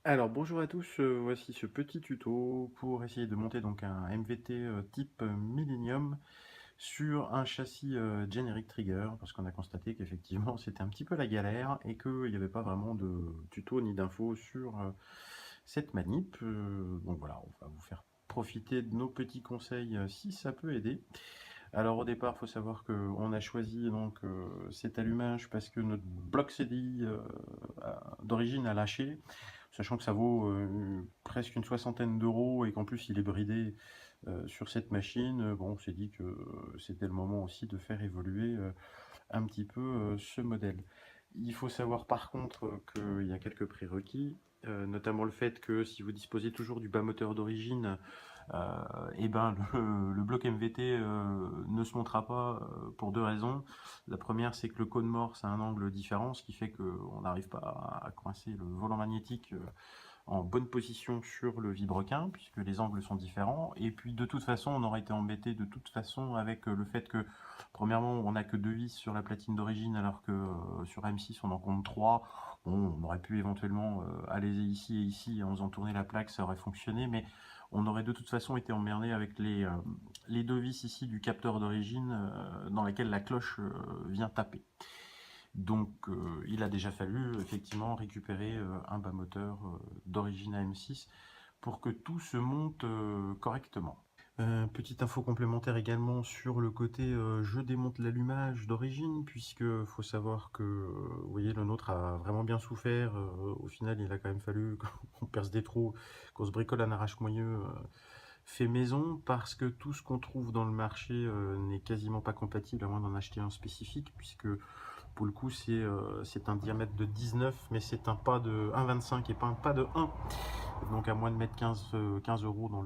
Alors bonjour à tous, voici ce petit tuto pour essayer de monter donc un MVT type Millennium sur un châssis Generic Trigger, parce qu'on a constaté qu'effectivement c'était un petit peu la galère et qu'il n'y avait pas vraiment de tuto ni d'infos sur cette manip. Donc voilà, on va vous faire profiter de nos petits conseils si ça peut aider. Alors au départ, il faut savoir qu'on a choisi donc cet allumage parce que notre bloc CDI d'origine a lâché, sachant que ça vaut presque une soixantaine d'euros et qu'en plus il est bridé sur cette machine. Bon, on s'est dit que c'était le moment aussi de faire évoluer un petit peu ce modèle. Il faut savoir par contre qu'il y a quelques prérequis, notamment le fait que si vous disposez toujours du bas moteur d'origine, et ben le bloc MVT ne se montera pas pour deux raisons. La première, c'est que le cône mort, c'est un angle différent, ce qui fait qu'on n'arrive pas à coincer le volant magnétique en bonne position sur le vilebrequin, puisque les angles sont différents. Et puis de toute façon, on aurait été embêté de toute façon avec le fait que, premièrement, on n'a que deux vis sur la platine d'origine, alors que sur M6, on en compte trois. Bon, on aurait pu éventuellement aller ici et ici en faisant tourner la plaque, ça aurait fonctionné, mais on aurait de toute façon été emmerdé avec les deux vis ici du capteur d'origine dans laquelle la cloche vient taper. Donc il a déjà fallu effectivement récupérer un bas moteur d'origine AM6 pour que tout se monte correctement. Petite info complémentaire également sur le côté je démonte l'allumage d'origine, puisque faut savoir que vous voyez, le nôtre a vraiment bien souffert. Au final, il a quand même fallu qu'on perce des trous, qu'on se bricole un arrache-moyeu fait maison, parce que tout ce qu'on trouve dans le marché n'est quasiment pas compatible, à moins d'en acheter un spécifique, puisque pour le coup c'est un diamètre de 19, mais c'est un pas de 1,25 et pas un pas de 1. Donc à moins de mettre 15 euros dans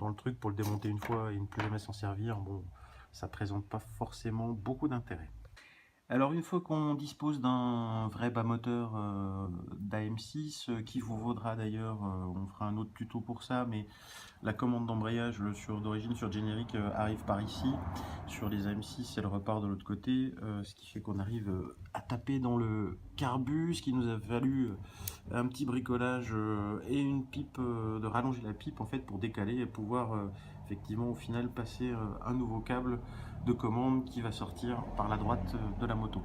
le truc pour le démonter une fois et ne plus jamais s'en servir, bon, ça présente pas forcément beaucoup d'intérêt. Alors une fois qu'on dispose d'un vrai bas moteur d'AM6, qui vous vaudra d'ailleurs, on fera un autre tuto pour ça, mais la commande d'embrayage d'origine sur Generic arrive par ici. Sur les AM6, elle repart de l'autre côté, ce qui fait qu'on arrive à taper dans le carbu, ce qui nous a valu un petit bricolage et une pipe, de rallonger la pipe en fait pour décaler et pouvoir effectivement au final passer un nouveau câble de commande qui va sortir par la droite de la moto.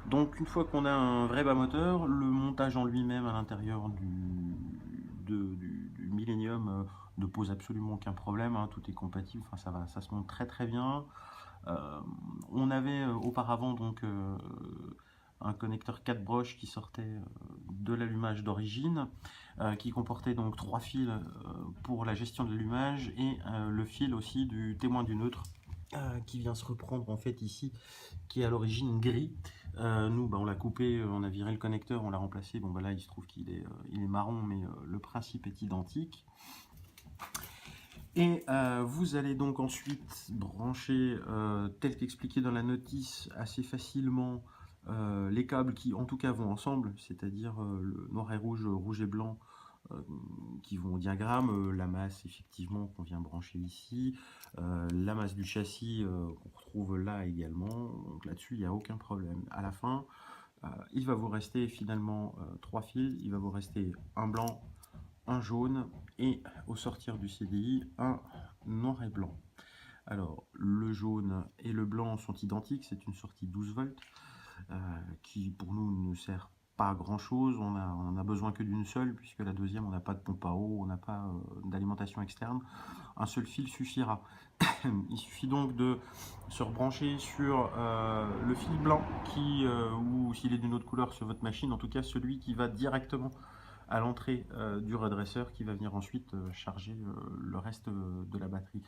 Donc une fois qu'on a un vrai bas moteur, le montage en lui-même à l'intérieur du Millennium ne pose absolument aucun problème, hein, tout est compatible, enfin, ça se monte très très bien. On avait auparavant donc un connecteur 4 broches qui sortait de l'allumage d'origine, qui comportait donc trois fils pour la gestion de l'allumage et le fil aussi du témoin du neutre qui vient se reprendre en fait ici, qui est à l'origine gris. Nous, bah, on l'a coupé, on a viré le connecteur, on l'a remplacé. Bon, bah là, il se trouve il est marron, mais le principe est identique. Et vous allez donc ensuite brancher, tel qu'expliqué dans la notice, assez facilement les câbles qui, en tout cas, vont ensemble, c'est-à-dire le noir et rouge, rouge et blanc, euh, qui vont au diagramme, la masse effectivement qu'on vient brancher ici, la masse du châssis qu'on retrouve là également, donc là-dessus il n'y a aucun problème. À la fin, il va vous rester finalement trois fils, il va vous rester un blanc, un jaune et au sortir du CDI, un noir et blanc. Alors le jaune et le blanc sont identiques, c'est une sortie 12 volts qui pour nous ne sert pas à grand chose, on a besoin que d'une seule, puisque la deuxième on n'a pas de pompe à eau, on n'a pas d'alimentation externe, un seul fil suffira. Il suffit donc de se rebrancher sur le fil blanc ou s'il est d'une autre couleur sur votre machine, en tout cas celui qui va directement à l'entrée du redresseur, qui va venir ensuite charger le reste de la batterie.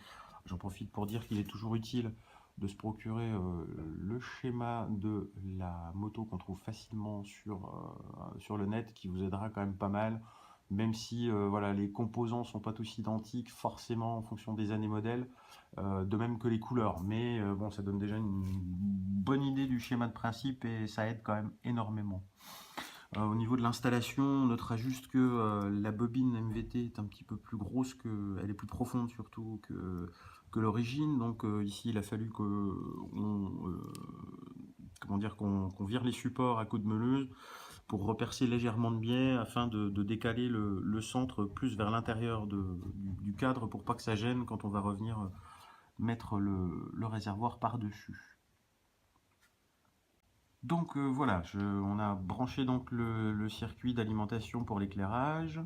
J'en profite pour dire qu'il est toujours utile de se procurer le schéma de la moto qu'on trouve facilement sur le net, qui vous aidera quand même pas mal, même si voilà, les composants sont pas tous identiques forcément en fonction des années modèles, de même que les couleurs, mais bon, ça donne déjà une bonne idée du schéma de principe et ça aide quand même énormément. Au niveau de l'installation, on notera juste que la bobine MVT est un petit peu plus grosse, elle est plus profonde surtout que l'origine. Donc ici, il a fallu qu'on vire les supports à coups de meuleuse pour repercer légèrement de biais afin de décaler le centre plus vers l'intérieur du cadre pour pas que ça gêne quand on va revenir mettre le réservoir par-dessus. Donc voilà, on a branché donc le circuit d'alimentation pour l'éclairage,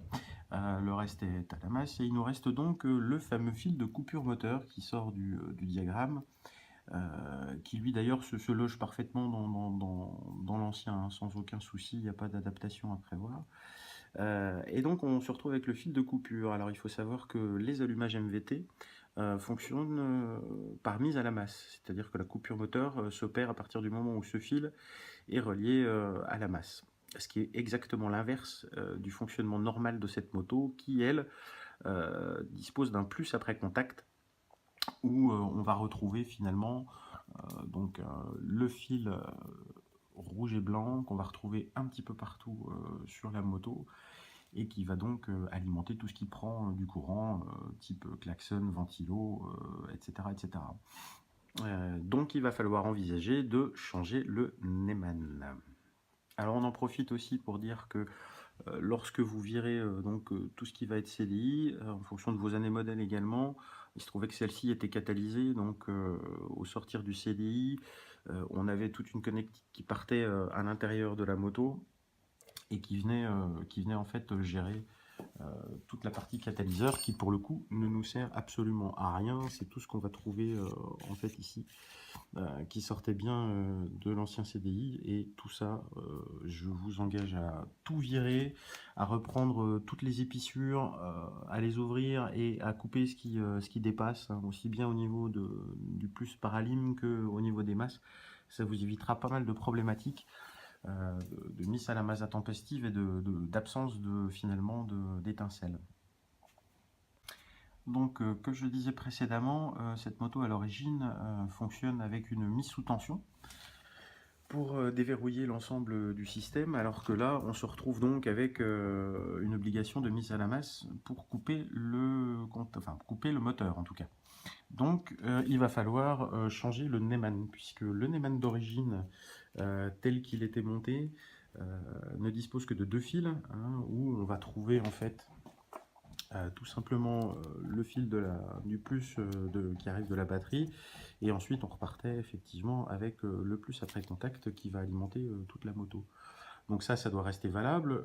le reste est à la masse et il nous reste donc le fameux fil de coupure moteur qui sort du diagramme, qui lui d'ailleurs se loge parfaitement dans l'ancien, hein, sans aucun souci, il n'y a pas d'adaptation à prévoir. Et donc on se retrouve avec le fil de coupure. Alors il faut savoir que les allumages MVT fonctionnent par mise à la masse, c'est-à-dire que la coupure moteur s'opère à partir du moment où ce fil est relié à la masse. Ce qui est exactement l'inverse du fonctionnement normal de cette moto qui, elle, dispose d'un plus après contact où on va retrouver finalement donc le fil rouge et blanc qu'on va retrouver un petit peu partout sur la moto et qui va donc alimenter tout ce qui prend du courant, type klaxon, ventilo, etc. etc. Donc il va falloir envisager de changer le Neumann. Alors on en profite aussi pour dire que lorsque vous virez tout ce qui va être CDI, en fonction de vos années modèles également, il se trouvait que celle-ci était catalysée, donc au sortir du CDI, on avait toute une connectique qui partait à l'intérieur de la moto et qui venait en fait gérer toute la partie catalyseur qui pour le coup ne nous sert absolument à rien. C'est tout ce qu'on va trouver en fait ici qui sortait bien de l'ancien CDI et tout ça je vous engage à tout virer, à reprendre toutes les épissures, à les ouvrir et à couper ce qui dépasse, hein, aussi bien au niveau du plus paralyme que au niveau des masses. Ça vous évitera pas mal de problématiques de mise à la masse intempestive et d'absence finalement d'étincelles. Donc, comme je le disais précédemment, cette moto à l'origine fonctionne avec une mise sous tension pour déverrouiller l'ensemble du système, alors que là, on se retrouve donc avec une obligation de mise à la masse pour couper couper le moteur en tout cas. Donc, il va falloir changer le Neumann, puisque le Neumann d'origine, tel qu'il était monté, ne dispose que de deux fils, hein, où on va trouver en fait tout simplement le fil du plus qui arrive de la batterie, et ensuite on repartait effectivement avec le plus après contact qui va alimenter toute la moto. Donc ça doit rester valable,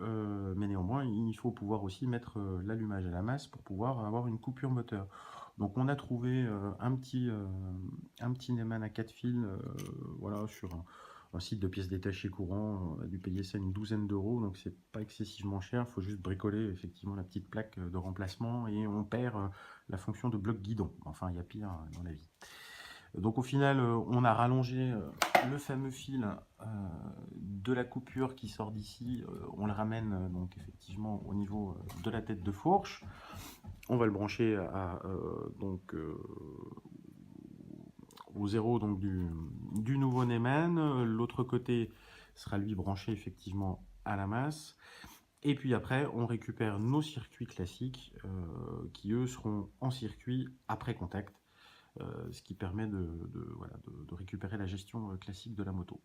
mais néanmoins il faut pouvoir aussi mettre l'allumage à la masse pour pouvoir avoir une coupure moteur. Donc on a trouvé un petit Neumann à 4 fils voilà, sur un site de pièces détachées courant. On a dû payer ça une douzaine d'euros, donc c'est pas excessivement cher. Il faut juste bricoler effectivement la petite plaque de remplacement et on perd la fonction de bloc guidon. Enfin, il y a pire dans la vie. Donc au final, on a rallongé le fameux fil de la coupure qui sort d'ici. On le ramène donc effectivement au niveau de la tête de fourche. On va le brancher au zéro donc du nouveau Neumann. L'autre côté sera lui branché effectivement à la masse. Et puis après, on récupère nos circuits classiques qui eux seront en circuit après contact. Ce qui permet de récupérer la gestion classique de la moto.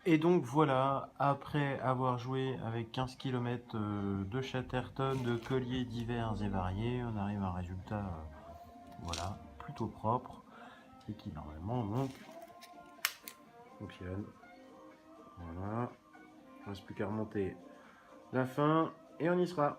Et donc voilà, après avoir joué avec 15 km de Chatterton, de colliers divers et variés, on arrive à un résultat voilà, plutôt propre et qui normalement donc fonctionne. Voilà, il ne reste plus qu'à remonter la fin et on y sera.